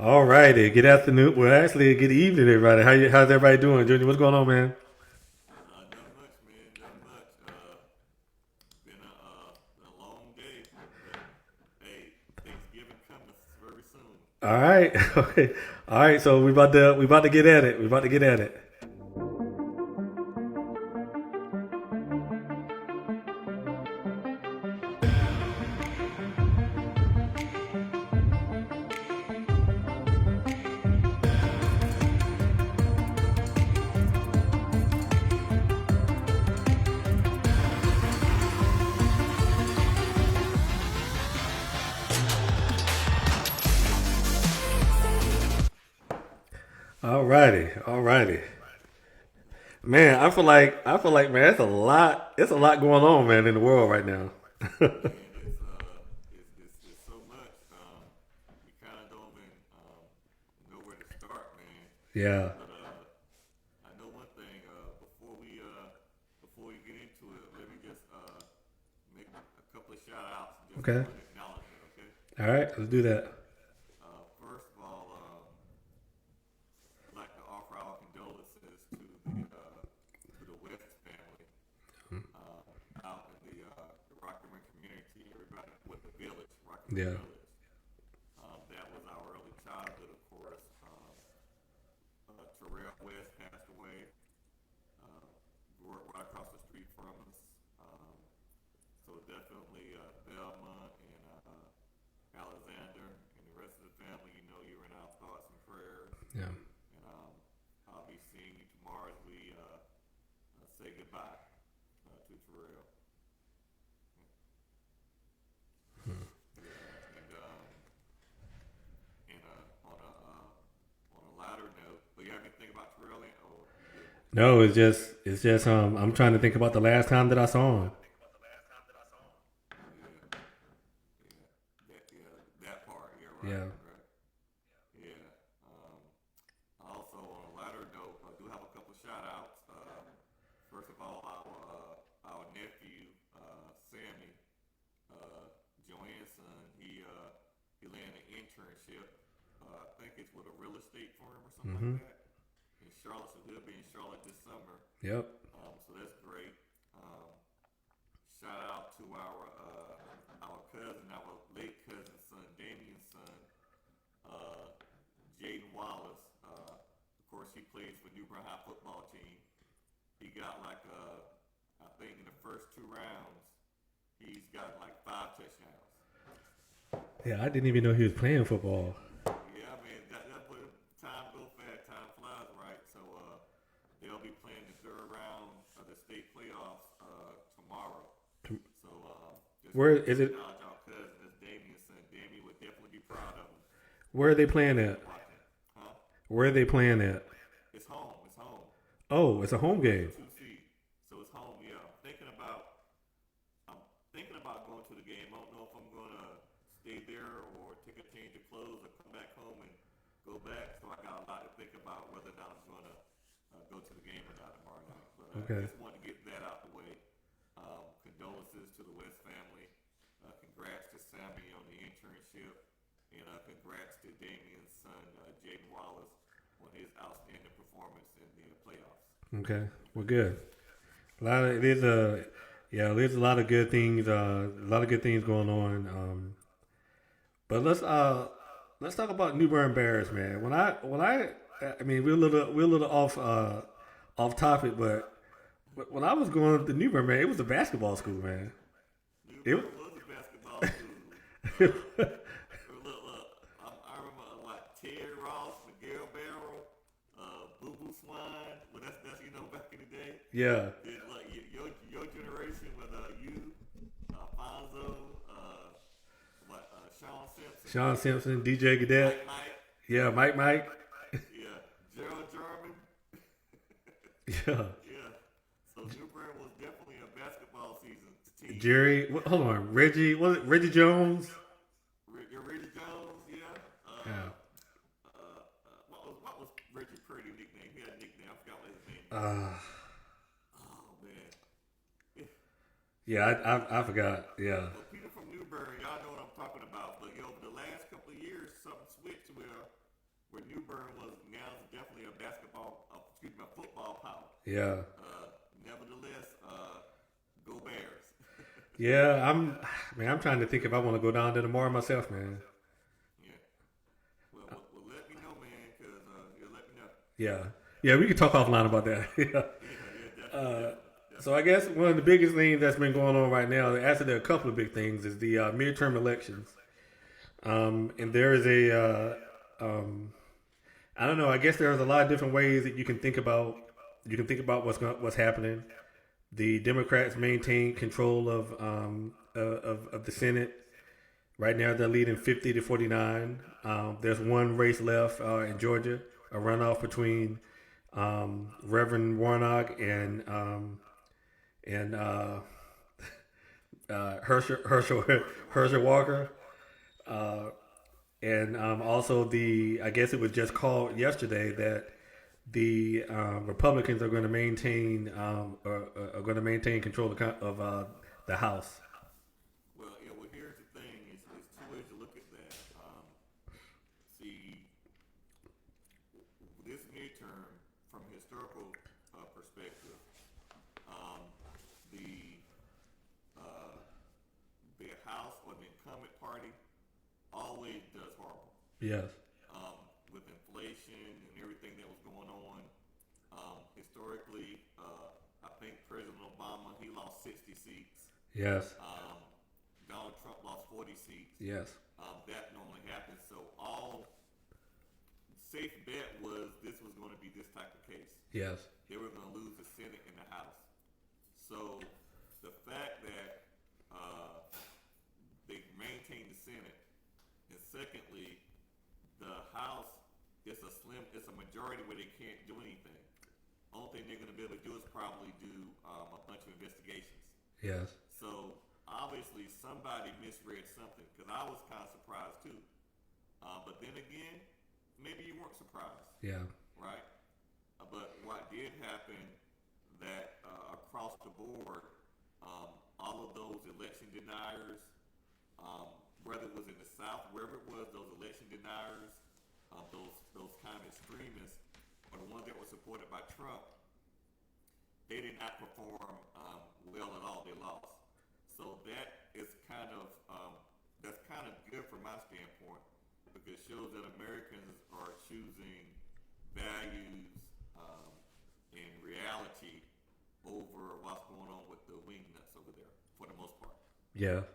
All righty. Good afternoon. Well, actually, good evening, everybody. How's everybody doing, Junior? What's going on, man? Not much, man. Not much. Been a long day, but hey, Thanksgiving coming very soon. All right. Okay. All right. So we about to get at it. We about to get at it. All righty. All righty. Man, I feel like man, it's a lot. It's a lot going on, man, in the world right now. Man, it's so much. You kind of don't even know where to start, man. Yeah. But I know one thing. Before we get into it, let me just make a couple of shout outs and just Okay. one acknowledgement. Okay. All right. Let's do that. First of all, I'd like to offer our condolences to the West family out in the Rocky Run community, everybody with the village, Rocky Run Yeah. village. That was our early childhood, of course. Terrell West passed away, grew up right across the street from us. Um, so definitely Belmont and Alexander and the rest of the family, you know, you're in our thoughts and prayers. Yeah. And I'll be seeing you tomorrow as we say goodbye to Terrell. And on a lighter note, but you have anything about Terrell? Or you No, it's just I'm trying to think about the last time that I saw him. yeah, that part. Yeah, right, Yeah. right. Yeah. Also, on a lighter note, I do have a couple shout outs. First of all, our nephew, Sammy, Joanne's son, he landed an internship. I think it's with a real estate firm or something like Mm-hmm. that in Charlotte. So he'll be in Charlotte this summer. Yep. So that's great. Um, Shout out to our cousin, our late cousin's son, Damien's son, Jaden Wallace. Of course, he plays for New Bern High football team. He got like I think in the first two rounds, he's got like 5 touchdowns. Yeah. I didn't even know he was playing football. Yeah, I mean that put time go fast, time flies, right? So they'll be playing the third round of the state playoffs tomorrow. So just Where want to is it? acknowledge our cousin, that's Damien's son. Damien would definitely be proud of him. Where are they playing He'll at? be watching, huh? Where are they playing at? It's home. It's home. Oh, it's a home Number game. two seed. So it's home. Yeah. I'm thinking about going to the game. I don't know if I'm gonna stay there or take a change of clothes or come back home and go back. So I got a lot to think about whether or not I'm gonna go to the game or not tomorrow night. But I Okay. just wanted to get that out the way. Condolences to the West family. Congrats to Sammy on the internship, and congrats to Damien's son, Jaden Wallace, on his outstanding performance in the playoffs. Okay. Well, good. A lot of there's a yeah. There's a lot of good things. A lot of good things going on. But let's talk about New Bern Bears, man. I mean we're a little off topic, but when I was going to New Bern, man, it was a basketball school, man. New It. Bern was a basketball school. I remember like Ted Ross, Miguel Barrow, Boo Boo Swine. Well, that's back in the day. Yeah. Then like your generation with you, Alfonso, Sean Simpson, Sean Simpson, DJ Gadet. Mike Mike, Yeah, Mike. yeah, Gerald German, Yeah. yeah. So New Bern was definitely a basketball season team. Hold on. Reggie, was it Reggie Jones? Reggie Jones, yeah. Yeah. What was Reggie Purdy nickname? He had a nickname. I forgot what his name was. Uh, Oh man. yeah, I forgot. Yeah. Well, Peter from Newberry, y'all know what I'm talking about. But yo, the last couple of years, something switched where New Bern was now definitely a football power. Yeah. Nevertheless, go Bears. Yeah, I'm trying to think if I want to go down there tomorrow myself, man. Yeah. Well, let me know, man, because you'll let me know. Yeah. Yeah, we can talk offline about that. Yeah. Yeah, Uh, definitely. so I guess one of the biggest things that's been going on right now, actually there are a couple of big things, is the midterm elections. And there is I don't know. I guess there's a lot of different ways that you can think about. You can think about what's happening. The Democrats maintain control of the Senate. Right now, they're leading 50-49. There's one race left in Georgia, a runoff between Reverend Warnock and Herschel Walker. Uh, and also I guess it was just called yesterday that the Republicans are going to maintain control of the House. Well, here's the thing: it's two ways to look at that. See, this midterm, from a historical perspective, um, the uh, the House or the incumbent party always does horrible. Yes. With inflation and everything that was going on, historically, I think President Obama, he lost 60 seats. Yes. Donald Trump lost 40 seats. Yes. That normally happens. So all safe bet was this was going to be this type of case. Yes. They were going to lose the Senate and the House. So the fact that they maintained the Senate, and secondly, the House it's a majority where they can't do anything. Only thing they're going to be able to do is probably do a bunch of investigations. Yes. So obviously somebody misread something, because I was kind of surprised too. But then again, maybe you weren't surprised. Yeah. Right? But what did happen that across the board, all of those election deniers, whether it was in the South, wherever it was, those election deniers, those kind of extremists, or the ones that were supported by Trump, they did not perform well at all. They lost. So that is that's kind of good from my standpoint, because it shows that Americans are choosing values and reality over what's going on with the wingnuts over there, for the most part. Yeah.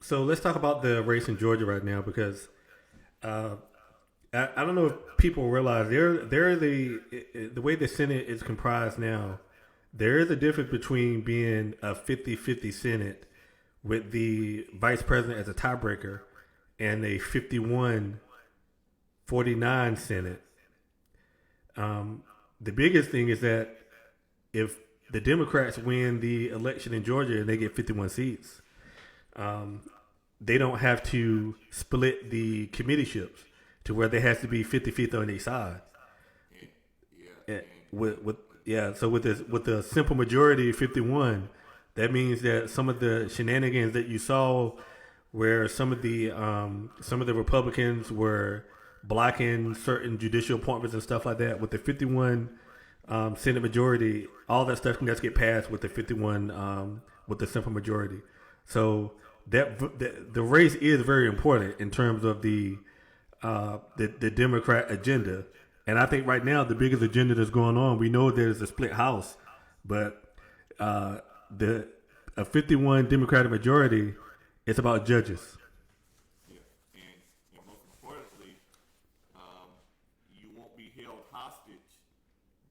So let's talk about the race in Georgia right now, because I don't know if people realize they're the way the Senate is comprised now. There is a difference between being a 50-50 Senate with the vice president as a tiebreaker and a 51-49 Senate. The biggest thing is that if the Democrats win the election in Georgia and they get 51 seats, they don't have to split the committeeships to where there has to be 50-50 on each side. So with the simple majority 51, that means that some of the shenanigans that you saw, where some of the Republicans were blocking certain judicial appointments and stuff like that, with the 51 Senate majority, all that stuff can just get passed with the 51 with the simple majority. So the race is very important in terms of the Democrat agenda. And I think right now the biggest agenda that's going on, we know there's a split House, but a 51 Democratic majority, it's about judges. Yeah, and most importantly, you won't be held hostage.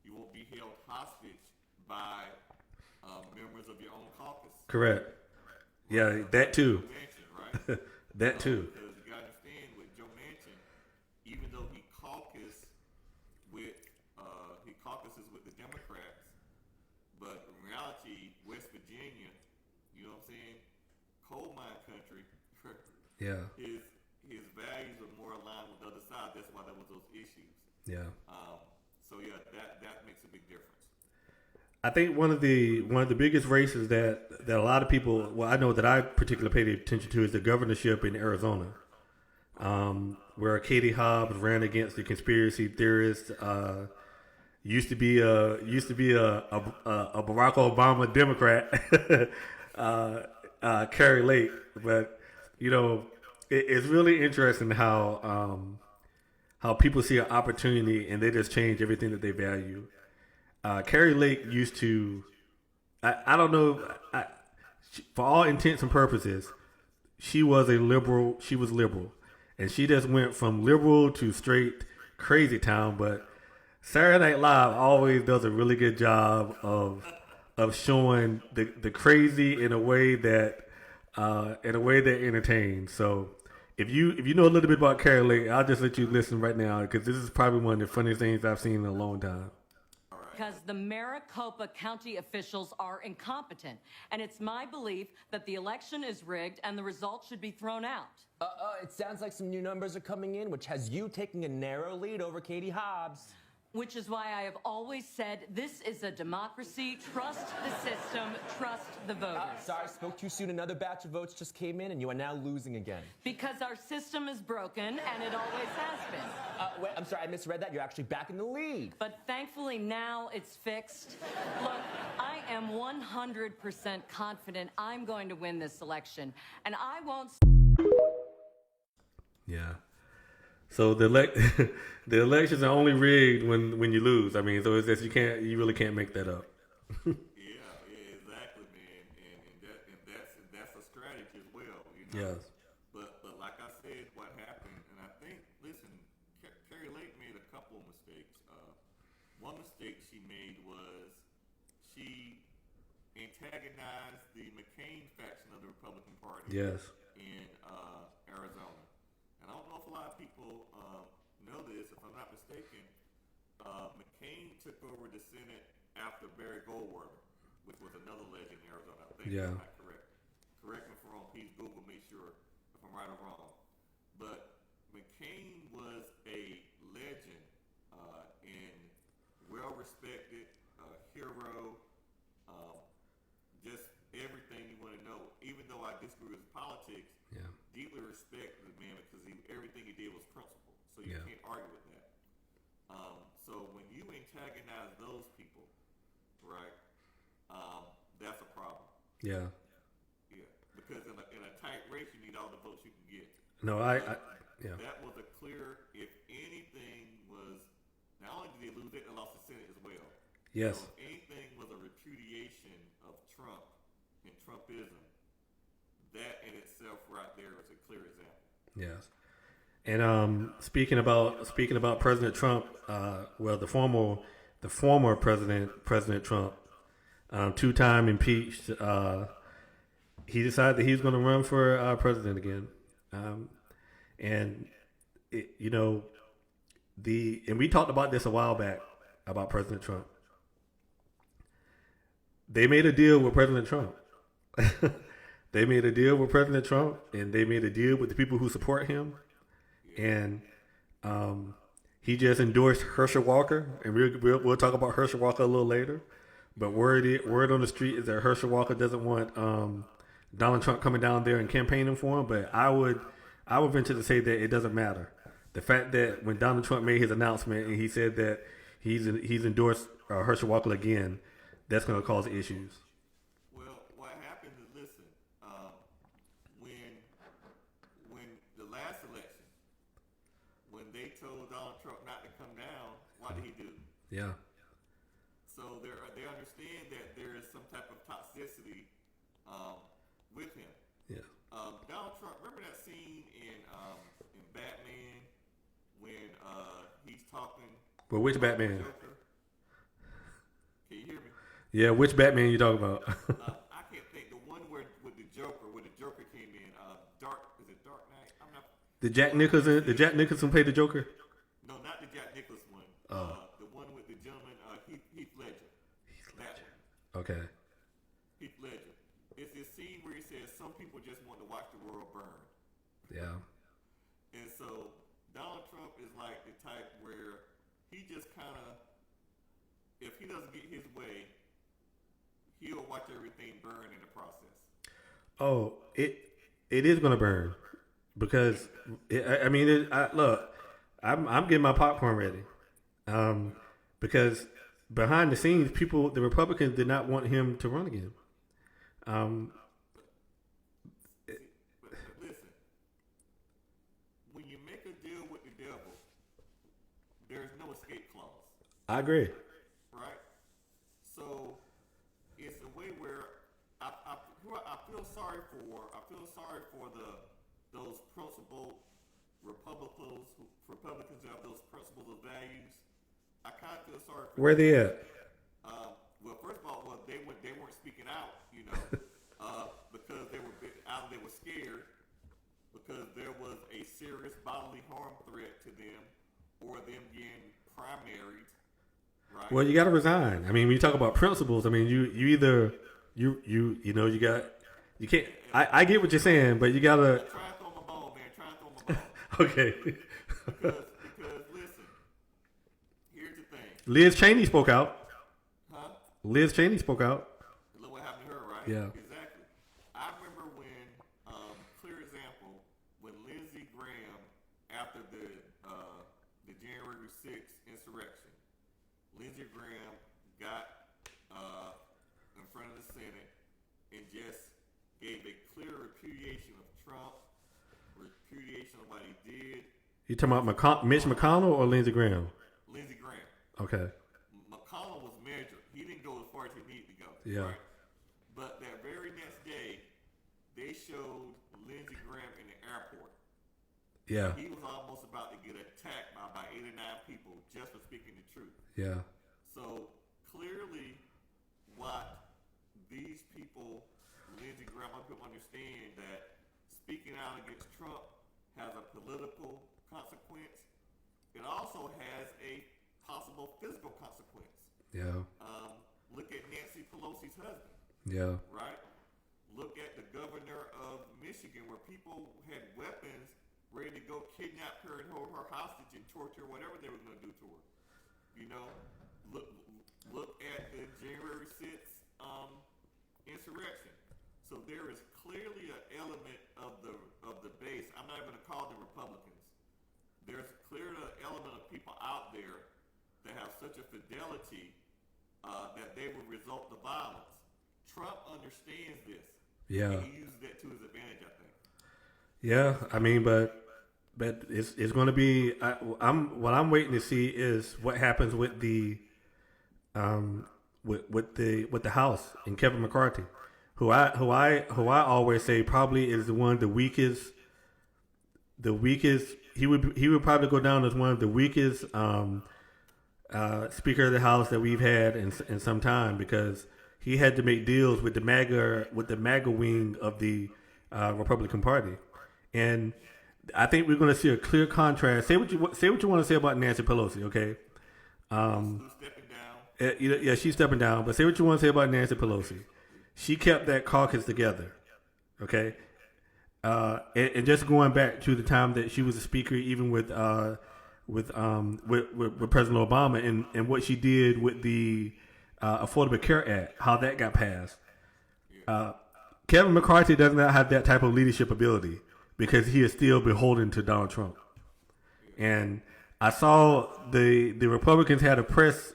You won't be held hostage by members of your own caucus. Correct. Yeah, that too. Manchin, right? That too. Because you got to understand, with Joe Manchin, even though he caucuses with the Democrats, but in reality, West Virginia, you know what I'm saying, coal mine country. Yeah. His values are more aligned with the other side. That's why there was those issues. Yeah. So yeah, that makes a big difference. I think one of the biggest races that a lot of people, well, I know that I particularly paid attention to, is the governorship in Arizona. where Katie Hobbs ran against the conspiracy theorist. Used to be a Barack Obama Democrat, Carrie Lake. But it's really interesting how people see an opportunity and they just change everything that they value. Carrie Lake used to, I don't know, for all intents and purposes, she was a liberal. She was liberal, and she just went from liberal to straight crazy town. But Saturday Night Live always does a really good job of showing the crazy in a way that entertains. So if you know a little bit about Carrie Lake, I'll just let you listen right now because this is probably one of the funniest things I've seen in a long time. Because the Maricopa County officials are incompetent, and it's my belief that the election is rigged and the results should be thrown out. It sounds like some new numbers are coming in, which has you taking a narrow lead over Katie Hobbs. Which is why I have always said this is a democracy. Trust the system, trust the voters. Sorry, spoke too soon. Another batch of votes just came in, and you are now losing again. Because our system is broken, and it always has been. Wait, I'm sorry, I misread that. You're actually back in the lead. But thankfully now it's fixed. Look, I am 100% confident I'm going to win this election, and I won't... Yeah. So the elections are only rigged when you lose. I mean, so it's just you really can't make that up. Yeah, exactly, man, and that's a strategy as well. Yes. But like I said, what happened, and I think, listen, Carrie Lake made a couple of mistakes. One mistake she made was she antagonized the McCain faction of the Republican Party. Yes. In Arizona. I don't know if a lot of people know this. If I'm not mistaken, McCain took over the Senate after Barry Goldwater, which was another legend in Arizona. I think Yeah. I'm not correct. Correct me if I'm wrong. Please Google, make sure if I'm right or wrong. But McCain was a legend and well-respected hero. Just everything you want to know. Even though I disagree with politics, Yeah. deeply respect the man because everything he did was principle. So you Yeah. can't argue with that. So when you antagonize those people, right, that's a problem. Yeah. Yeah, because in a tight race, you need all the votes you can get. No, yeah. That was a clear. If anything was, not only did they lose it, they lost the Senate as well. Yes. So if anything was a repudiation of Trump and Trumpism, that in itself right there is a clear example. Yes. And speaking about President Trump, the former President Trump, 2-time impeached, he decided that he was going to run for president again. And we talked about this a while back about President Trump. They made a deal with President Trump. They made a deal with President Trump, and they made a deal with the people who support him. And he just endorsed Herschel Walker, and we'll talk about Herschel Walker a little later. But word on the street is that Herschel Walker doesn't want Donald Trump coming down there and campaigning for him. But I would venture to say that it doesn't matter. The fact that when Donald Trump made his announcement and he said that he's endorsed Herschel Walker again, that's going to cause issues. Well, what happened is, listen, when the last election, when they told Donald Trump not to come down, what did he do? Yeah. So they understand that there is some type of toxicity with him. Yeah. Donald Trump, remember that scene in Batman when he's talking? But which Batman? Joker? Can you hear me? Yeah, which Batman you talking about? I can't think. The one where the Joker came in. Is it Dark Knight? I'm not. Did Jack Nicholson play the Joker? No, not the Jack Nicholson one. Oh. The one with the gentleman, Heath Ledger. That one. Okay. Heath Ledger. It's this scene where he says some people just want to watch the world burn. Yeah. And so Donald Trump is like the type where he just kind of, if he doesn't get his way, he'll watch everything burn in the process. Oh, it is going to burn because look, I'm getting my popcorn ready, because behind the scenes, the Republicans did not want him to run again. But listen, when you make a deal with the devil, there's no escape clause, I agree. right? So it's a way where I feel sorry for those principled Republicans who have those principles and values. I kind of feel sorry for Where them. they at? Well, first of all, they weren't speaking out, because they were scared because there was a serious bodily harm threat to them or them getting primaried. Right. Well, you got to resign. I mean, when you talk about principles, I mean, you either you can't. I get what you're saying, but you gotta. Try to throw my ball, man. Try to throw my ball. Okay. because listen, here's the thing. Liz Cheney spoke out. Huh? Liz Cheney spoke out. Look what happened to her, right? Yeah. Exactly. I remember when, clear example, when Lindsey Graham, after the January 6th insurrection, Lindsey Graham got in front of the Senate and just gave a clear repudiation of Trump, repudiation of what he did. You talking about Mitch McConnell or Lindsey Graham? Lindsey Graham. Okay. McConnell was measured. He didn't go as far as he needed to go. Yeah. Right? But that very next day, they showed Lindsey Graham in the airport. Yeah. He was almost about to get attacked by about 8 or 9 people just for speaking the truth. Yeah. So clearly, what these people, Lindsey Graham, people understand that speaking out against Trump has a political consequence. It also has a possible physical consequence. Yeah. Look at Nancy Pelosi's husband. Yeah. Right? Look at the governor of Michigan, where people had weapons ready to go kidnap her and hold her hostage and torture whatever they were going to do to her. Look at the January 6th insurrection. So there is clearly an element of the base. I'm not even going to call them Republicans. There's clearly an element of people out there that have such a fidelity that they will result to violence. Trump understands this. Yeah. And he uses that to his advantage, I think. Yeah. I mean, but it's going to be. What I'm waiting to see is what happens with the with the House and Kevin McCarthy, who I always say probably is one of the weakest. The weakest. He would probably go down as one of the weakest Speaker of the House that we've had in some time, because he had to make deals with the MAGA wing of the Republican Party, and I think we're going to see a clear contrast. Say what you want to say about Nancy Pelosi, okay? Who's stepping down? Yeah, she's stepping down. But say what you want to say about Nancy Pelosi. She kept that caucus together, okay? And just going back to the time that she was a speaker, even with President Obama, and what she did with the Affordable Care Act, how that got passed. Kevin McCarthy does not have that type of leadership ability, because he is still beholden to Donald Trump. And I saw the Republicans had a press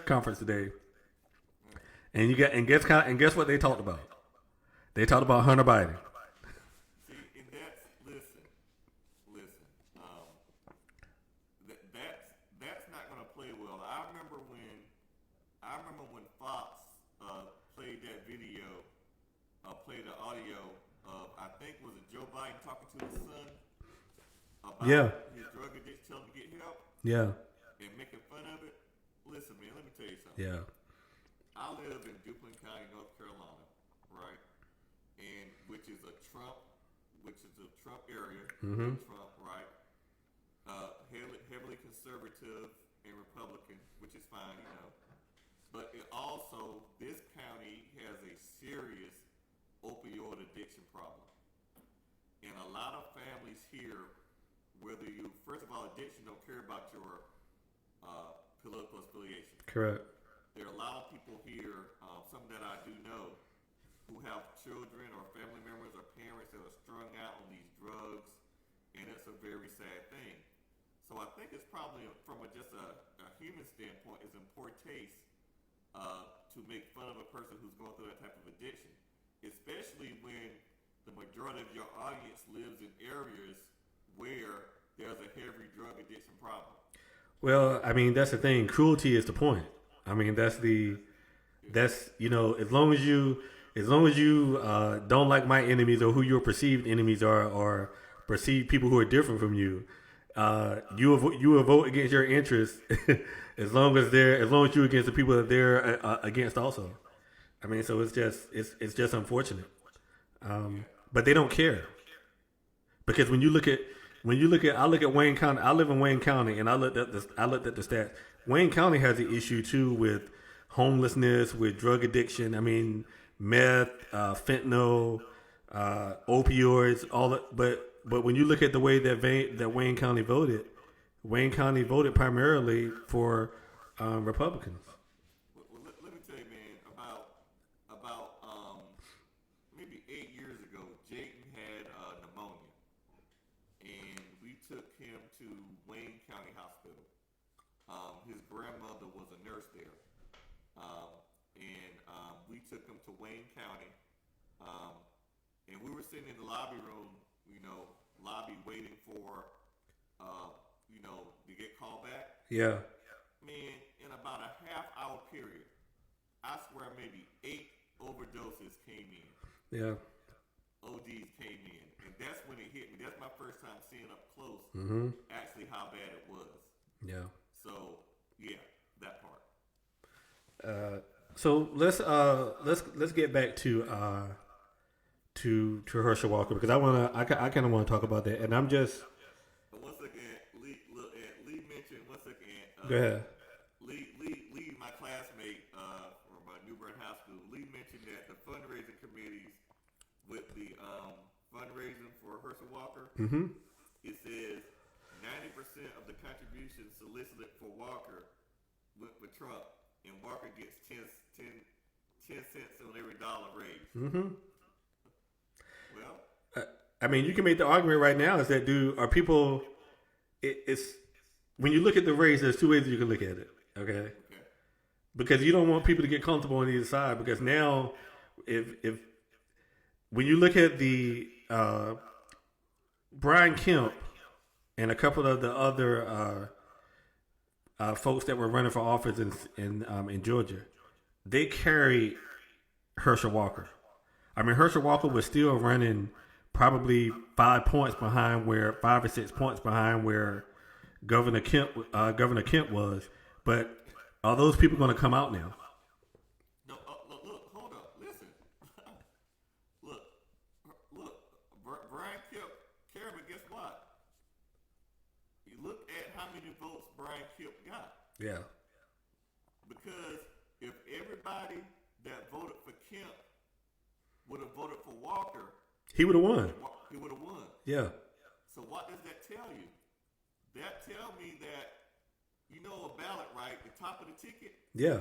conference today, and guess what they talked about? They talked about Hunter Biden. See, and that's not going to play well. I remember when Fox played that video, played the audio of, I think, was it Joe Biden talking to his son about his drug addiction, telling him to get help, and making fun of it. Listen, man, let me tell you something. Yeah. I live in Duplin County, North Carolina, right? And which is a Trump area, Trump, right? Heavily conservative and Republican, which is fine, But it also, this county has a serious opioid addiction problem. And a lot of families here, whether you, first of all, addiction don't care about your political affiliation. Correct. There are a lot of people here, some that I do know, who have children or family members or parents that are strung out on these drugs that's a very sad thing. So I think it's probably from just a human standpoint, it's in poor taste to make fun of a person who's going through that type of addiction, especially when the majority of your audience lives in areas where there's a heavy drug addiction problem. Well, I mean, that's the thing. Cruelty is the point. I mean, that's you know, as long as you don't like my enemies or who your perceived enemies are, or perceived people who are different from you, you will vote against your interests as long as you're against the people that they're against also. I mean, so it's just unfortunate. But they don't care, because when you look at I look at Wayne County. I live in Wayne County, and I looked at the stats. Wayne County has an issue too with homelessness, with drug addiction. I mean, meth, fentanyl, opioids, all that. But when you look at the way that Wayne County voted primarily for Republicans. Well, let me tell you, man, about maybe 8 years ago, Jayden had pneumonia, and we took him to Wayne County Hospital. His grandmother was a nurse there, and we took him to Wayne County, and we were sitting in the lobby room, waiting for, to get called back. Yeah. Man, in about a half-hour period, I swear maybe 8 overdoses came in. Yeah. ODs came in, and that's when it hit me. That's my first time seeing up close actually how bad it was. Yeah. So yeah, that part. So let's get back to Herschel Walker, because I kind of want to talk about that, and I'm just. But once again, Lee mentioned once again. Go ahead. Lee, my classmate from New Bern High School. Lee mentioned that the fundraising committees with the fundraising for Herschel Walker, it says 90% of the contributions solicited for Walker went for Trump, and Walker gets 10 cents on every dollar raised. Well, I mean, you can make the argument right now is that it's when you look at the race, there's two ways you can look at it. Okay. Because you don't want people to get comfortable on either side, because now if when you look at the Brian Kemp and a couple of the other folks that were running for office in Georgia, they carried Herschel Walker. I mean, Herschel Walker was still running probably 5 or 6 points behind where Governor Kemp was. But are those people going to come out now? no, look, hold up, listen. look, Brian Kemp carried, but guess what? You look at how many votes Brian Kemp got. Yeah. Because if everybody that voted for Kemp would have voted for Walker, He would have won. he would have won. Yeah. So what does that tell you? That tell me that, a ballot, right? The top of the ticket, Yeah.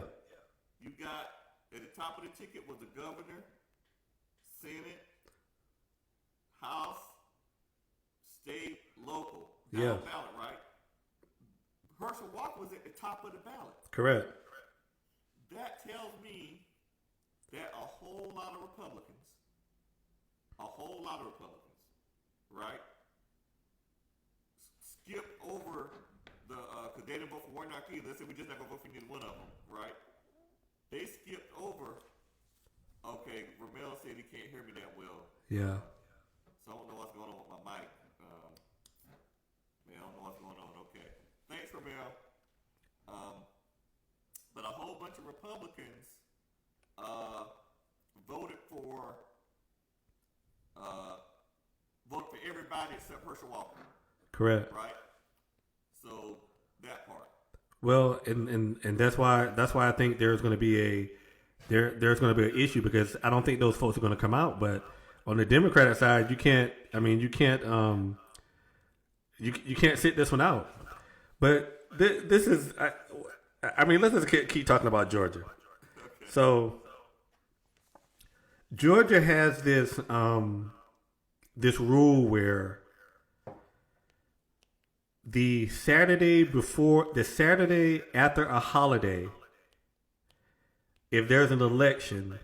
you got, at the top of the ticket was the governor, Senate, House, state, local. Yeah. Ballot, right? Herschel Walker was at the top of the ballot. Correct. That tells me that a whole lot of Republicans, right, skip over the, because they didn't vote for Warren either. Let's say we just not going to vote for neither one of them, right? They skipped over, okay, Ramel said he can't hear me that well. Yeah. So I don't know what's going on with my mic. I don't know what's going on. Okay. Thanks, Ramel. But a whole bunch of Republicans voted for everybody except Herschel Walker. Correct. Right? So that part. Well, and that's why I think there's going to be there's going to be an issue, because I don't think those folks are going to come out. But on the Democratic side, you can't sit this one out. But this is I mean, let's just keep talking about Georgia. So Georgia has this rule where the Saturday before, the Saturday after a holiday, if there's an election,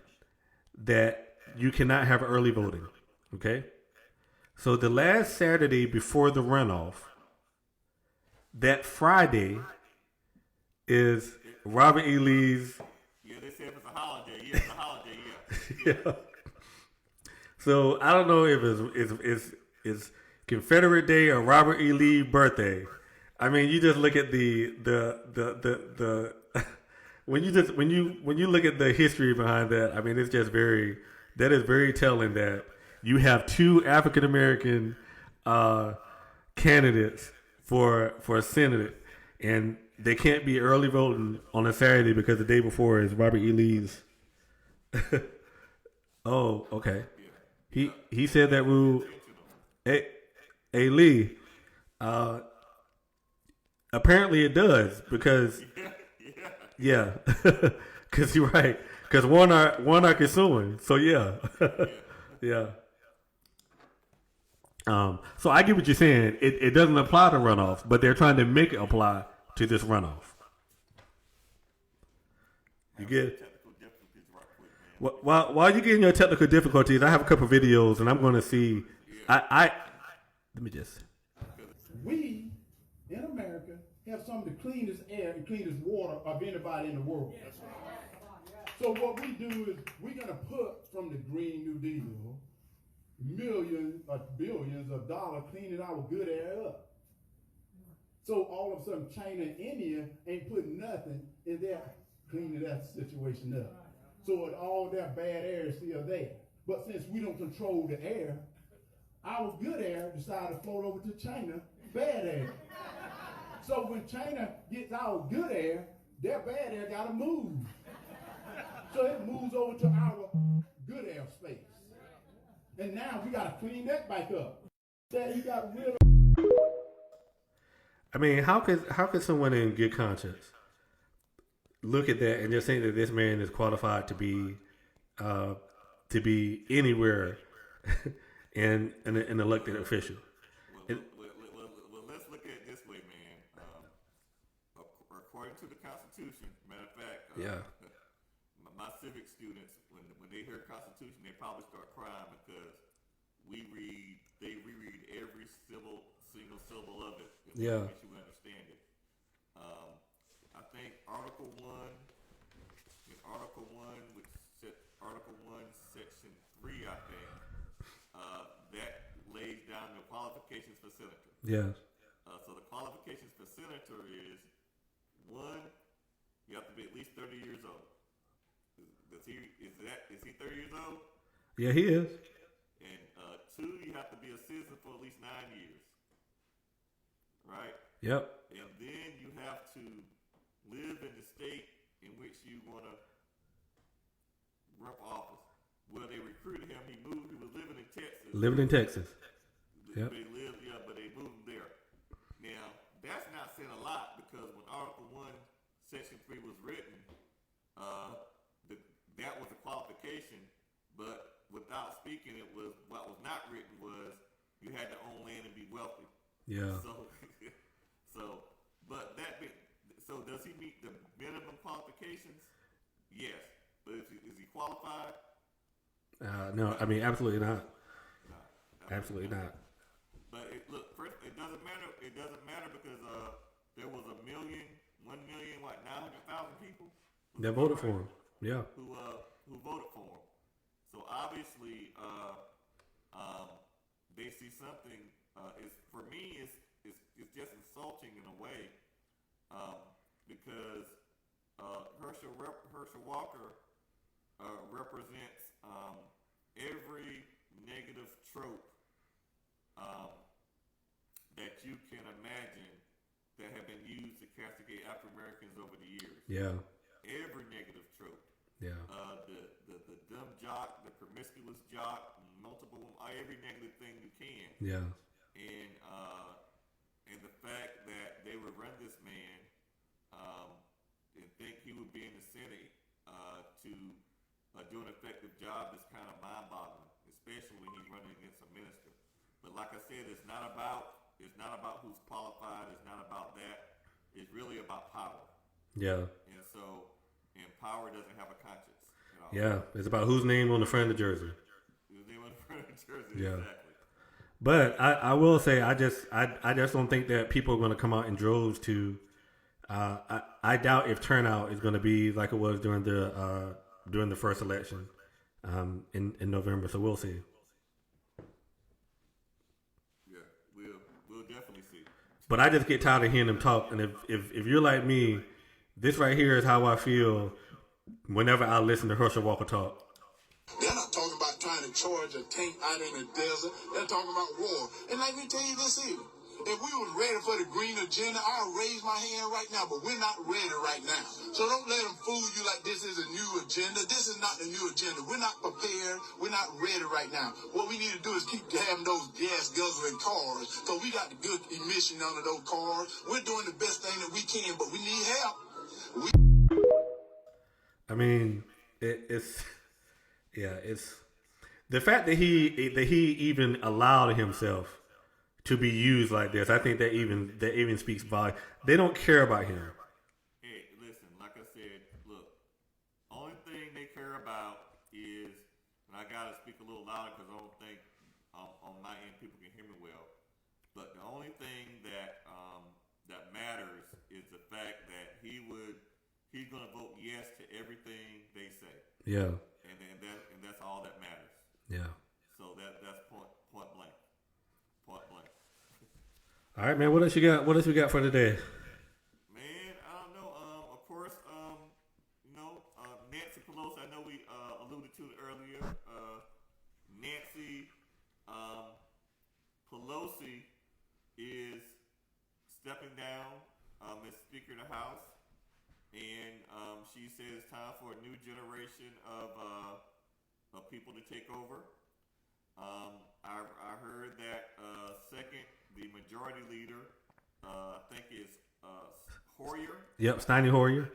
that you cannot have early voting. Okay? So the last Saturday before the runoff, that Friday is Robert E. Lee's. Yeah, they said it's a holiday. Yeah, it's a holiday. Yeah. Yeah. So I don't know if it's Confederate Day or Robert E. Lee birthday. I mean, you just look at the when you look at the history behind that. I mean, it's just that is very telling that you have two African American candidates for a Senate, and they can't be early voting on a Saturday because the day before is Robert E. Lee's. Oh, okay. He said that rule. Hey, Lee. Apparently it does because yeah, because you're right. Because one are consuming. So yeah, yeah. So I get what you're saying. It doesn't apply to runoff, but they're trying to make it apply to this runoff. You get it? While you're getting your technical difficulties, I have a couple of videos, and I'm going to see. Let me just. We in America have some of the cleanest air and cleanest water of anybody in the world. So what we do is we're going to put from the Green New Deal millions or billions of dollars cleaning our good air up. So all of a sudden China and India ain't putting nothing in there cleaning that situation up. So all that bad air is still there. But since we don't control the air, our good air decided to float over to China, bad air. So when China gets our good air, their bad air gotta move. So it moves over to our good air space. And now we gotta clean that back up. That he got rid of. I mean, how could someone in good conscience look at that and just think that this man is qualified to be anywhere and an elected official? Well, let's look at it this way, man. According to the Constitution, matter of fact, my civic students, when they hear Constitution, they probably start crying because they reread every single syllable of it. Yeah. Makes you understand it. I think Article 1, which Article 1, Section 3, I think, that lays down the qualifications for senator. Yes. So the qualifications for senator is, 1, you have to be at least 30 years old. Is he 30 years old? Yeah, he is. And 2, you have to be a citizen for at least 9 years. Right? Yep. And then you have to live in the state in which you want to run for office. Well, they recruited him. He moved. He was living in Texas. Living in Texas. Yep. But they moved him there. Now, that's not saying a lot because when Article 1, Section 3 was written, that was a qualification. But without speaking, what was not written was you had to own land and be wealthy. Yeah. So does he meet the minimum qualifications? Yes. But is he qualified? No, I mean absolutely not. No, Absolutely not. But first, it doesn't matter. It doesn't matter because there was 1,900,000 people That voted for him. Yeah. Who voted for him. So obviously, they see something. For me, it's just insulting in a way, because Herschel Walker represents every negative trope that you can imagine that have been used to castigate African Americans over the years. Yeah. Every negative trope. Yeah. The dumb jock, the promiscuous jock, every negative thing you can. Yeah. And the fact that they would run this man and think he would be in the Senate to do an effective job is kind of mind-boggling, especially when he's running against a minister. But like I said, it's not about It's not about who's qualified. It's not about that. It's really about power. Yeah. And so, and power doesn't have a conscience at all. Yeah. It's about whose name on the front of the jersey. Whose name on the front of the jersey? Yeah. Exactly. But I will say I just don't think that people are going to come out in droves to. I doubt if turnout is going to be like it was during the first election in November. So we'll see. Yeah, we'll definitely see. But I just get tired of hearing them talk. And if you're like me, this right here is how I feel whenever I listen to Herschel Walker talk. They're not talking about trying to charge a tank out in the desert. They're talking about war. And let me tell you this here. If we was ready for the green agenda, I'll raise my hand right now, but we're not ready right now. So don't let them fool you like this is a new agenda. This is not the new agenda. We're not prepared. We're not ready right now. What we need to do is keep having those gas guzzling cars, because we got the good emission under those cars. We're doing the best thing that we can, but we need help. I mean, it's the fact that he even allowed himself to be used like this. I think that even speaks volume. They don't care about him. Hey, listen, like I said, look, only thing they care about is, and I gotta speak a little louder because I don't think on my end people can hear me well. But the only thing that that matters is the fact that he's gonna vote yes to everything they say. Yeah. And that's all that matters. Yeah. So that's point blank. Point blank. All right, man. What else you got? What else we got for today? Man, I don't know. Of course, Nancy Pelosi. I know we alluded to it earlier. Nancy Pelosi is stepping down as Speaker of the House, and she says it's time for a new generation of people to take over. I heard that second, the majority leader, I think is Hoyer. Yep, Steiny Hoyer.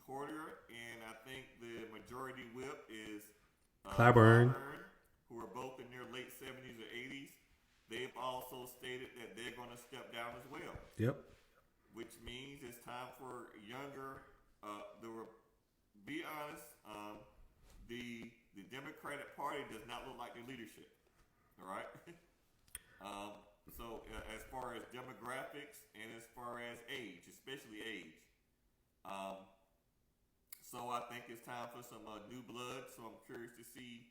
And I think the majority whip is Clyburn. who are both in their late 70s or 80s. They've also stated that they're going to step down as well. Yep. Which means it's time for younger. Be honest. The Democratic Party does not look like their leadership. All right. So as far as demographics and as far as age, especially age. So I think it's time for some new blood. So I'm curious to see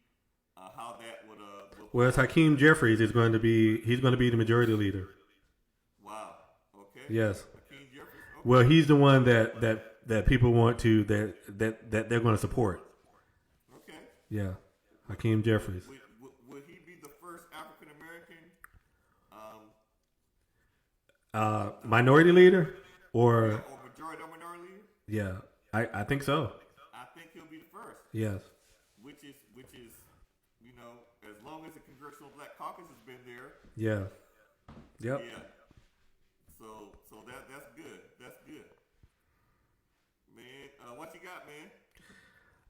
how that would. Well, it's Hakeem Jeffries is going to be. He's going to be the majority leader. Wow. Okay. Yes. Hakeem Jeffries. Okay. Well, he's the one that people want to that they're going to support. Okay. Yeah, Hakeem Jeffries. Would he be the first African American? Minority leader or Or majority or minority leader? yeah, I think so. I think he'll be the first. Yes. Which is as long as the Congressional Black Caucus has been there. Yeah. Yep. Yeah. So that's good. That's good. Man, what you got, man?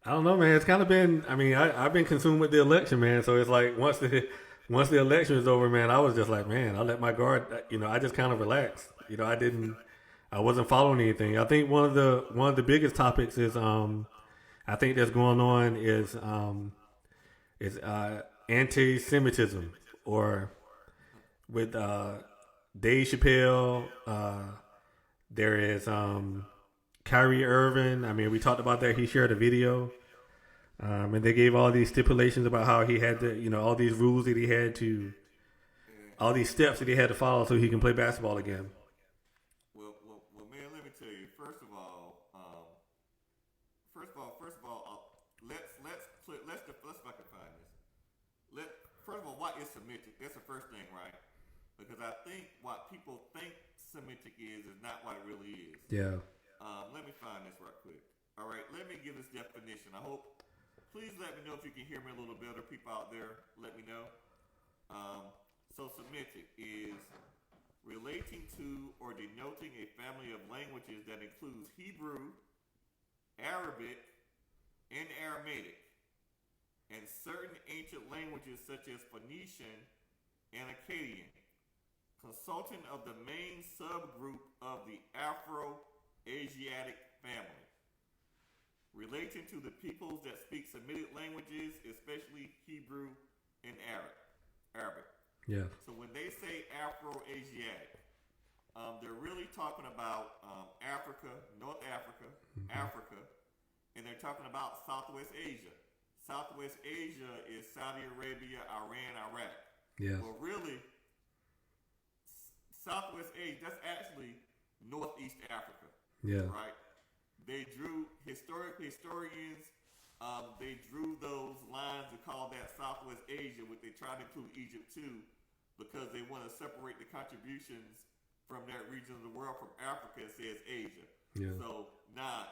I don't know, man. It's kind of been. I mean, I've been consumed with the election, man. So it's like once the election is over, man, I was just like, man, I let my guard. I just kind of relaxed. I wasn't following anything. I think one of the biggest topics is I think that's going on is anti-Semitism, or with Dave Chappelle. There is Kyrie Irving. I mean, we talked about that. He shared a video, and they gave all these stipulations about how he had to, all these rules that he had to, all these steps that he had to follow so he can play basketball again. Well, man. Let me tell you. First of all, let's if I can find this. First of all, what is Semitic? That's the first thing, right? Because I think what people think Semitic is not what it really is. Yeah. Let me find this right quick. All right, let me give this definition. Please let me know if you can hear me a little better. People out there, let me know. So Semitic is relating to or denoting a family of languages that includes Hebrew, Arabic, and Aramaic, and certain ancient languages such as Phoenician and Akkadian. consultant of the main subgroup of the Afro-Asiatic family, relating to the peoples that speak Semitic languages, especially Hebrew and Arabic. Yeah. So when they say Afro-Asiatic, they're really talking about Africa, North Africa, Africa, and they're talking about Southwest Asia. Southwest Asia is Saudi Arabia, Iran, Iraq. Yes. Well, really, Southwest Asia, that's actually Northeast Africa. Yeah. Right? They drew, historians, they drew those lines to call that Southwest Asia, which they tried to include Egypt too, because they want to separate the contributions from that region of the world from Africa. It says Asia. Yeah. So,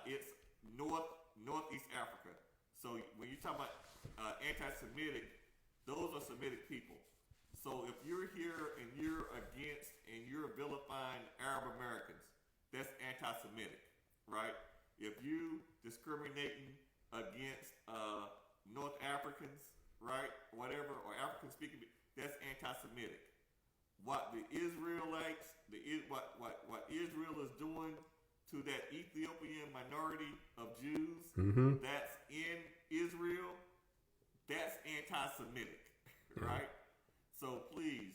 it's Northeast Africa. So when you talk about anti-Semitic, those are Semitic people. So if you're here and you're against and you're vilifying Arab Americans, that's anti-Semitic, right? If you discriminating against North Africans, right, whatever, or African speaking, that's anti-Semitic. What the Israelites, what Israel is doing to that Ethiopian minority of Jews that's in Israel, that's anti-Semitic, right? So please,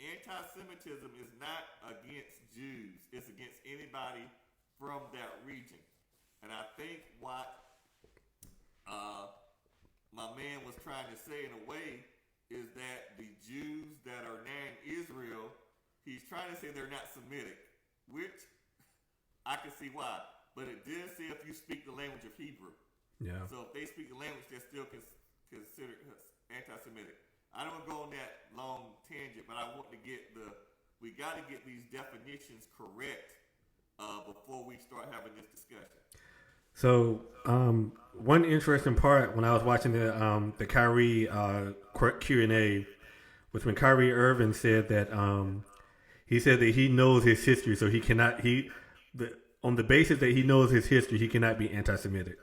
anti-Semitism is not against Jews. It's against anybody from that region. And I think what my man was trying to say in a way is that the Jews that are now in Israel, he's trying to say they're not Semitic, which I can see why. But it did say if you speak the language of Hebrew. Yeah. So if they speak the language, they're still considered anti-Semitic. I don't go on that long tangent, but I want to we got to get these definitions correct before we start having this discussion. So one interesting part when I was watching the Kyrie Q&A was when Kyrie Irving said that he said that he knows his history, so he cannot on the basis that he knows his history, he cannot be anti-Semitic.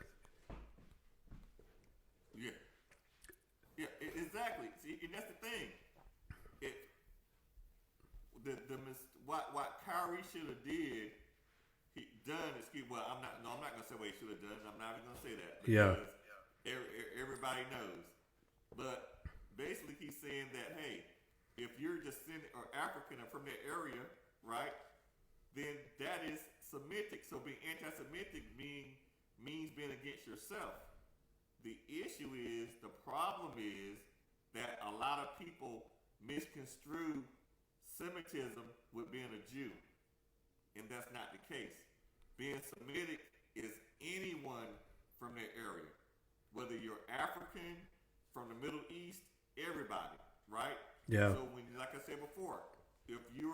Yeah, exactly. See, and that's the thing. What Kyrie should have done. I'm not gonna say what he should have done. I'm not even gonna say that. Yeah. Everybody knows. But basically, he's saying that if you're descendant or African or from that area, right, then that is Semitic. So being anti-Semitic means being against yourself. The issue is, the problem is that a lot of people misconstrue Semitism with being a Jew. And that's not the case. Being Semitic is anyone from that area. Whether you're African, from the Middle East, everybody, right? Yeah. So when, like I said before, if you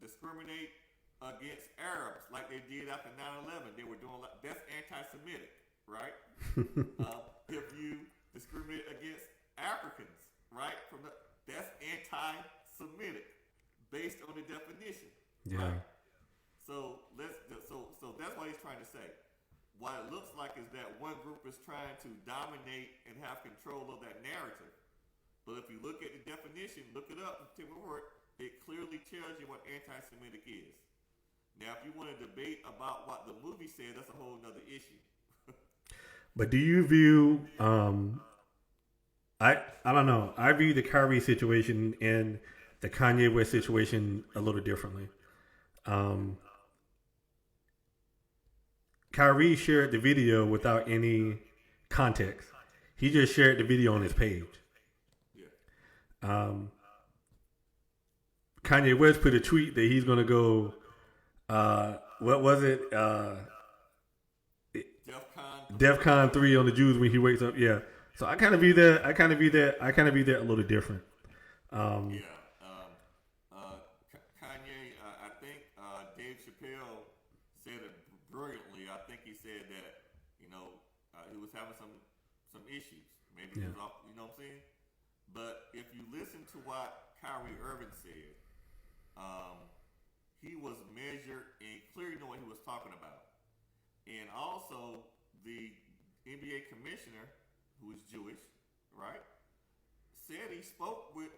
discriminate against Arabs like they did after 9/11, they were doing that's anti-Semitic, right? If you discriminate against Africans, right, that's anti-Semitic based on the definition. Yeah. Right? So that's what he's trying to say. What it looks like is that one group is trying to dominate and have control of that narrative. But if you look at the definition, look it up, it clearly tells you what anti-Semitic is. Now, if you want to debate about what the movie said, that's a whole nother issue. But do you view I don't know. I view the Kyrie situation and the Kanye West situation a little differently. Kyrie shared the video without any context. He just shared the video on his page. Yeah. Kanye West put a tweet that he's going to go, what was it? DEFCON 3 on the Jews when he wakes up. Yeah. So I kind of view that a little different. Kanye, I think Dave Chappelle said it brilliantly. I think he said that, he was having some issues. Maybe he was off, you know what I'm saying? But if you listen to what Kyrie Irving said, he was measured and clearly knew what he was talking about. And also, the NBA commissioner, who is Jewish, right, said he spoke with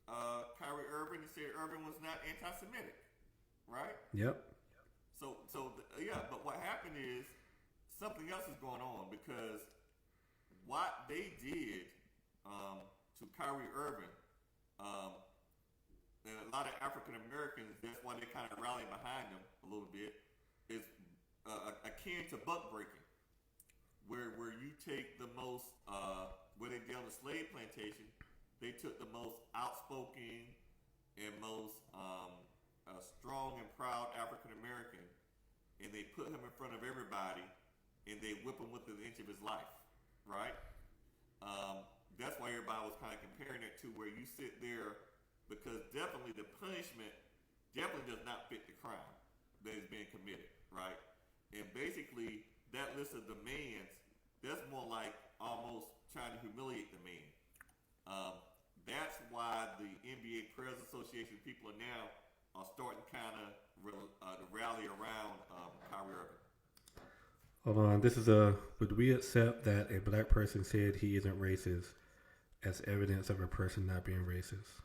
Kyrie Irving and said Irving was not anti-Semitic, right? Yep. But what happened is something else is going on because what they did to Kyrie Irving, and a lot of African Americans, that's why they kind of rallied behind him a little bit, is akin to buck breaking, where you take the most, where they did on the slave plantation, they took the most outspoken and most strong and proud African American, and they put him in front of everybody, and they whip him within an inch of his life, right? That's why everybody was kind of comparing it to where you sit there, because definitely the punishment definitely does not fit the crime that is being committed, right? And basically, that list of demands, that's more like almost trying to humiliate the man. That's why the NBA Players Association people are now starting kind of to rally around Kyrie Irving. Hold on. This is would we accept that a black person said he isn't racist as evidence of a person not being racist?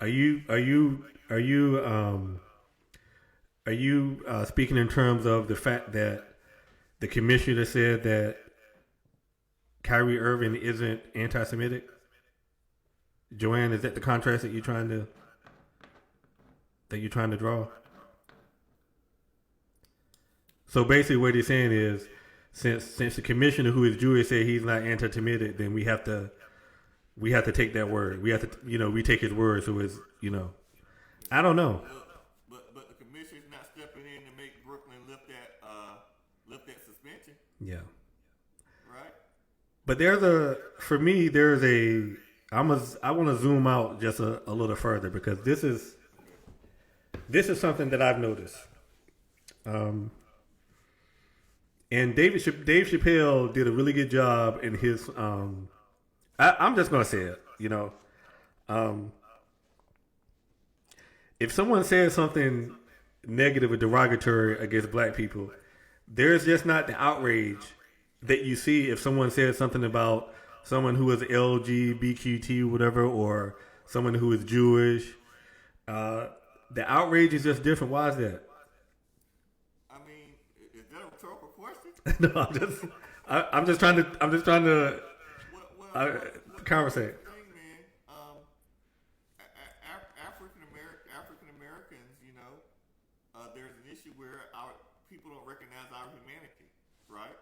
Are you speaking in terms of the fact that the commissioner said that Kyrie Irving isn't anti-Semitic? Joanne, is that the contrast that you're trying to draw? So basically, what he's saying is, since the commissioner, who is Jewish, said he's not anti-Semitic, then we have to take that word. We have to, we take his word. So it's, I don't know. But the commissioner's not stepping in to make Brooklyn lift that suspension. Yeah. Right. But I want to zoom out just a little further, because this is something that I've noticed. And Dave Chappelle did a really good job in his. I'm just gonna say it. If someone says something negative or derogatory against black people, there's just not the outrage that you see if someone says something about someone who is LGBTQ, whatever, or someone who is Jewish. The outrage is just different. Why is that? I mean, is that a rhetorical question? No, I'm just trying to conversate. African Americans, there's an issue where our people don't recognize our humanity, right?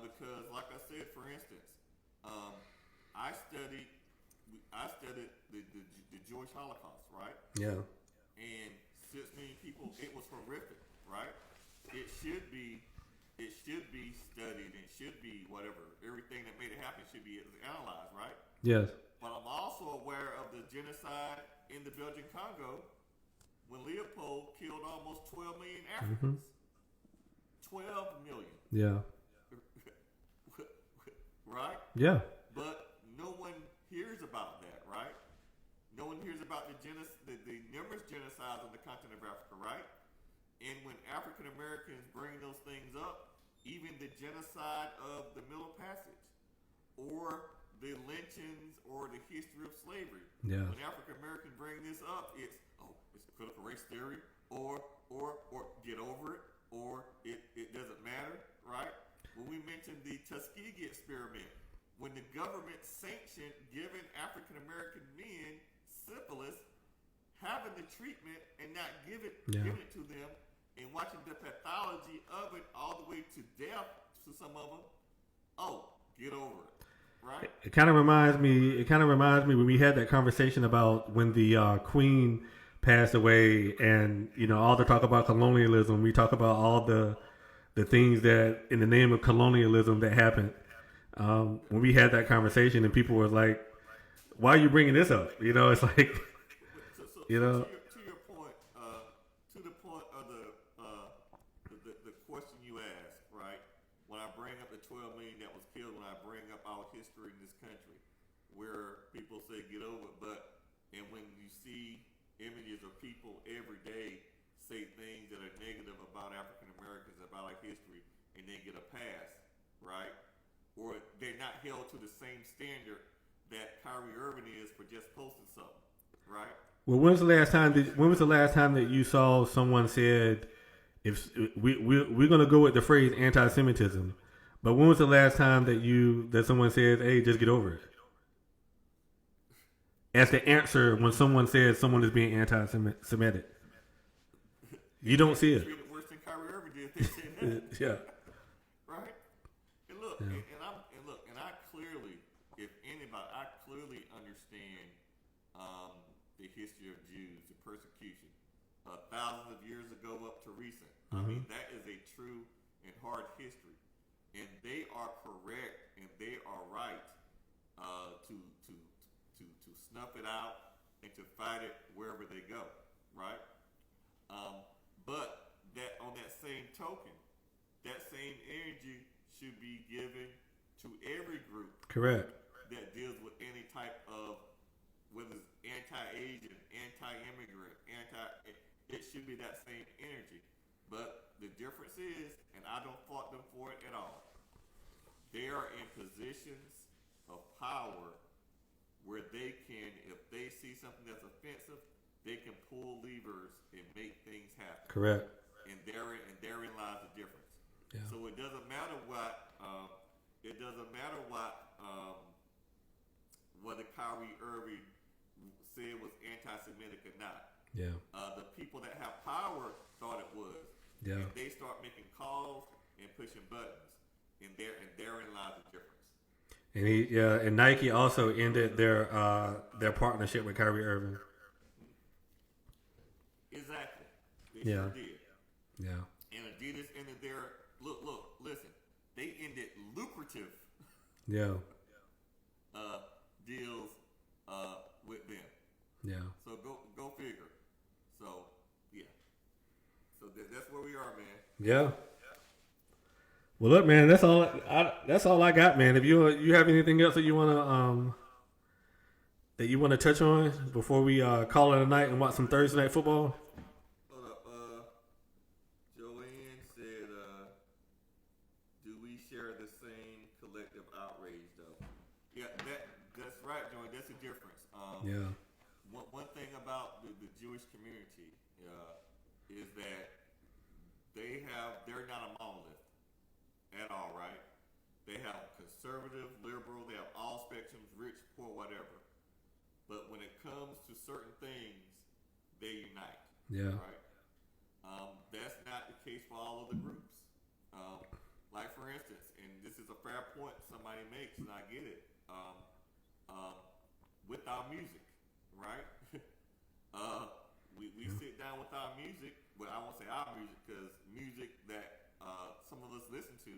Because, like I said, for instance, I studied the Jewish Holocaust, right? Yeah. And 6 million people, it was horrific, right? It should be studied. It should be whatever. Everything that made it happen should be analyzed, right? Yes. But I'm also aware of the genocide in the Belgian Congo when Leopold killed almost 12 million Africans. 12 million. Yeah. Right? Yeah. But no one hears about that, right? No one hears about the numerous genocides on the continent of Africa, right? And when African Americans bring those things up, even the genocide of the Middle Passage, or the lynchings, or the history of slavery. Yeah. When African Americans bring this up, it's critical race theory, or get over it, or it doesn't matter, right? When we mentioned the Tuskegee experiment, when the government sanctioned giving African American men syphilis, having the treatment and not giving it to them, and watching the pathology of it all the way to death to some of them, get over it, right? It kind of reminds me when we had that conversation about when the Queen passed away, and all the talk about colonialism. We talk about all the things that in the name of colonialism that happened. When we had that conversation, and people were like, "Why are you bringing this up?" It's like, To your point, to the point of the question you asked, right? When I bring up the 12 million that was killed, when I bring up our history in this country, where people say get over it, and when you see images of people every day say things that are negative about African Americans, about our history, and they get a pass, right? Or they're not held to the same standard that Kyrie Irving is for just posting something, right? Well, when was the last time? When was the last time that you saw someone said, "If we're gonna go with the phrase anti-Semitism," but when was the last time that someone said, "Hey, just get over it"? As the answer when someone says someone is being anti-Semitic, you don't see it. Treated worse than Kyrie Irving did. They said that. Yeah, Right? And look, Yeah. and I clearly, if anybody, I clearly understand the history of Jews, the persecution, thousands of years ago up to recent. I mean, that is a true and hard history, and they are correct and they are right to snuff it out and to fight it wherever they go, right? But that on that same token, that same energy should be given to every group correct. that deals with any type of, whether it's anti-Asian, anti-immigrant, it should be that same energy. But the difference is, and I don't fault them for it at all, they are in positions of power where they can, if they see something that's offensive, they can pull levers and make things happen. Correct. And therein lies the difference. Yeah. So it doesn't matter whether Kyrie Irving said was anti-Semitic or not. Yeah. The people that have power thought it was. Yeah. And they start making calls and pushing buttons, and therein lies the difference. And and Nike also ended their partnership with Kyrie Irving. Exactly. They Yeah. sure did. Yeah. And Adidas ended their listen. They ended lucrative Yeah. deals with them. Yeah. So go figure. So yeah. So that's where we are, man. Yeah. Well, look, man, that's all I got, man. If you have anything else that you wanna touch on before we call it a night and watch some Thursday night football. Hold up. Joanne said, "Do we share the same collective outrage, though?" Yeah, that's right, Joanne. That's the difference. Yeah. One thing about the Jewish community is that they're not a monolith at all, right? They have conservative, liberal, they have all spectrums, rich, poor, whatever. But when it comes to certain things, they unite. Yeah. Right? That's not the case for all of the groups. Like for instance, and this is a fair point somebody makes, and I get it. With our music, right? We sit down with our music. Well, I won't say our music because music that some of us listen to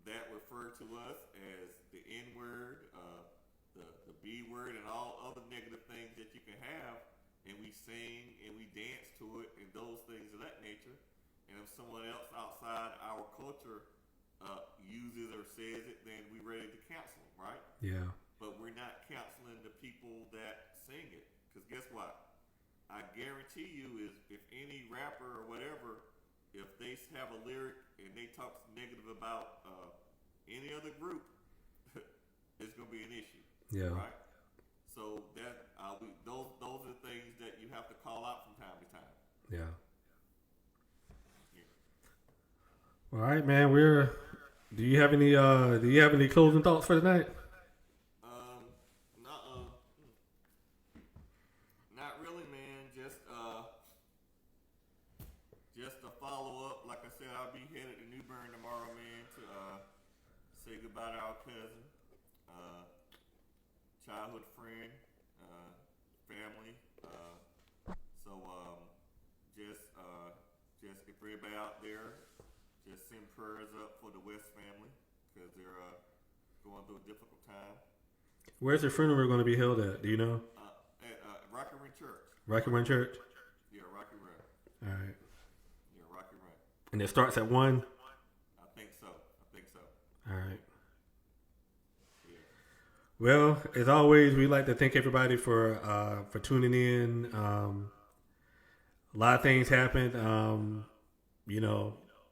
that refer to us as the N word, the B word, and all other negative things that you can have, and we sing and we dance to it and those things of that nature. And if someone else outside our culture uses or says it, then we're ready to cancel them, right? Yeah. But we're not canceling the people that sing it. Because guess what? I guarantee you is if any rapper or whatever, if they have a lyric and they talk negative about any other group, it's going to be an issue. Yeah. Right? So that those are the things that you have to call out from time to time. Yeah. Yeah. All right, man. Do you have any closing thoughts for tonight? Not really, man. Just to follow up. Like I said, I'll be headed to New Bern tomorrow, man, to say goodbye to our cousin, childhood friend, family. Just if everybody out there, just send prayers up for the West family because they're going through a difficult time. Where's the funeral going to be held at? Do you know? At Rocky Run Church. Rocky Run Church? Yeah, Rocky Run. All right. Yeah, Rocky Run. And it starts at 1? I think so. All right. Yeah. Well, as always, we'd like to thank everybody for tuning in. A lot of things happened.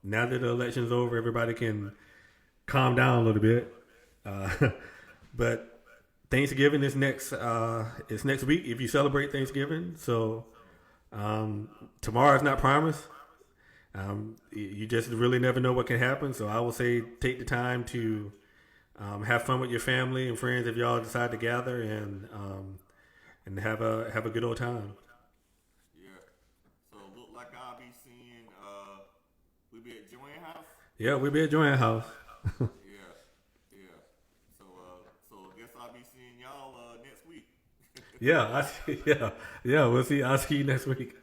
now that the election's over, everybody can calm down a little bit. But Thanksgiving is next. It's next week if you celebrate Thanksgiving. So tomorrow is not promised. You just really never know what can happen. So I will say take the time to have fun with your family and friends if y'all decide to gather and have a good old time. Yeah. So look like I'll be seeing we be at Joanne House. Yeah, we'll be at Joanne House. Yeah. So I guess I'll be seeing y'all next week. Yeah. We'll see. I'll see you next week.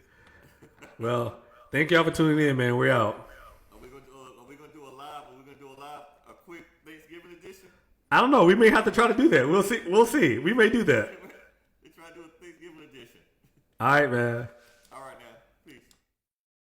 Well, thank y'all for tuning in, man. We're out. Are we gonna do a live? A quick Thanksgiving edition? I don't know. We may have to try to do that. We'll see. We may do that. We try to do a Thanksgiving edition. All right, man.